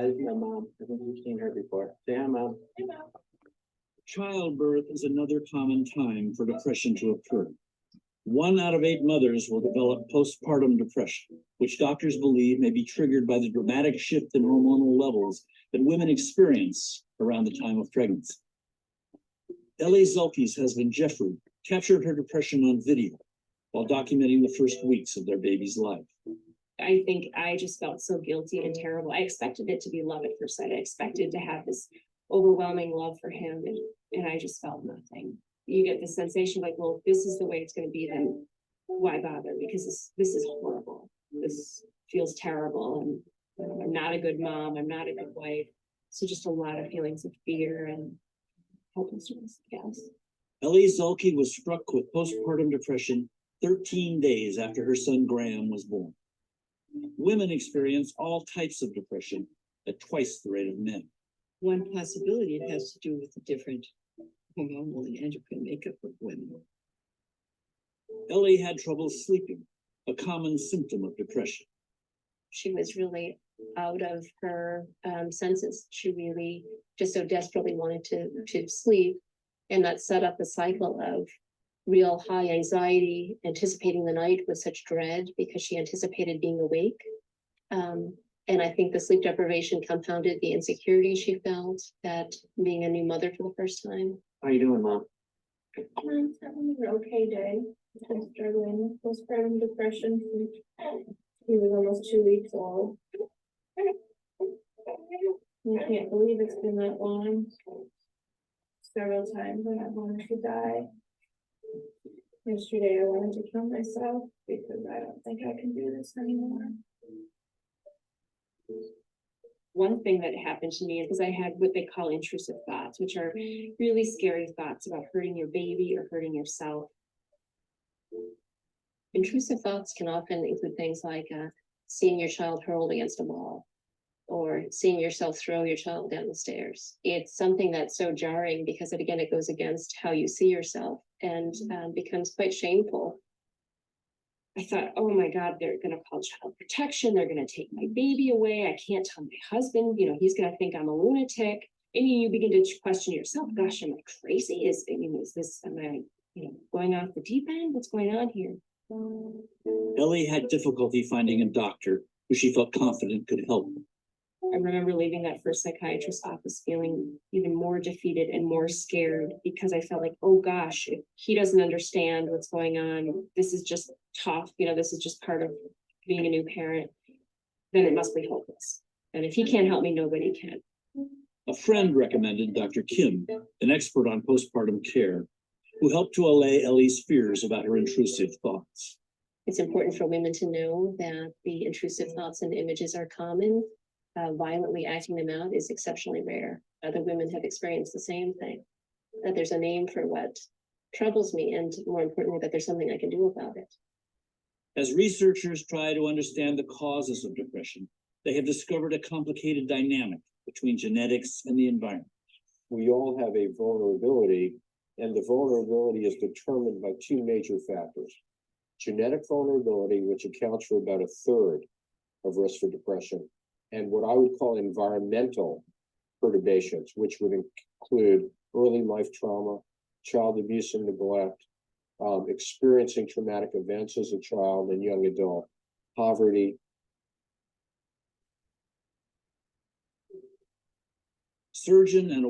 Hi, my mom. I think you've seen her before. Say hi, Mom. Childbirth is another common time for depression to occur. 1 out of 8 mothers will develop postpartum depression, which doctors believe may be triggered by the dramatic shift in hormonal levels that women experience around the time of pregnancy. Ellie Zulke's husband, Jeffrey, captured her depression on video while documenting the first weeks of their baby's life. I think I just felt so guilty and terrible. I expected it to be love at first sight. I expected to have this overwhelming love for him, and I just felt nothing. You get the sensation like, well, if this is the way it's going to be, then why bother? Because this is horrible. This feels terrible, and I'm not a good mom. I'm not a good wife. So just a lot of feelings of fear and helplessness, I guess. Ellie Zulke was struck with postpartum depression 13 days after her son Graham was born. Women experience all types of depression at twice the rate of men. One possibility, it has to do with the different hormonal and endocrine makeup of women. Ellie had trouble sleeping, a common symptom of depression. She was really out of her senses. She really just so desperately wanted to sleep, and that set up a cycle of real high anxiety, anticipating the night with such dread because she anticipated being awake. And I think the sleep deprivation compounded the insecurity she felt at being a new mother for the first time. How you doing, Mom? I'm having an okay day. I'm struggling with postpartum depression since he was almost 2 weeks old. I can't believe it's been that long. Several times when I wanted to die. Yesterday I wanted to kill myself because I don't think I can do this anymore. One thing that happened to me is I had what they call intrusive thoughts, which are really scary thoughts about hurting your baby or hurting yourself. Intrusive thoughts can often include things like seeing your child hurled against a wall or seeing yourself throw your child down the stairs. It's something that's so jarring because it goes against how you see yourself and becomes quite shameful. I thought, oh my God, they're going to call child protection. They're going to take my baby away. I can't tell my husband, he's going to think I'm a lunatic. And you begin to question yourself. Gosh, am I crazy? Am I, going off the deep end? What's going on here? Ellie had difficulty finding a doctor who she felt confident could help. I remember leaving that first psychiatrist's office feeling even more defeated and more scared because I felt like, oh gosh, if he doesn't understand what's going on, this is just tough, this is just part of being a new parent, then it must be hopeless. And if he can't help me, nobody can. A friend recommended Dr. Kim, an expert on postpartum care, who helped to allay Ellie's fears about her intrusive thoughts. It's important for women to know that the intrusive thoughts and images are common. Violently acting them out is exceptionally rare. Other women have experienced the same thing, that there's a name for what troubles me, and more importantly, that there's something I can do about it. As researchers try to understand the causes of depression, they have discovered a complicated dynamic between genetics and the environment. We all have a vulnerability, and the vulnerability is determined by 2 major factors. Genetic vulnerability, which accounts for about 1/3 of risk for depression, and what I would call environmental perturbations, which would include early life trauma, child abuse and neglect, experiencing traumatic events as a child and young adult, poverty. Surgeon and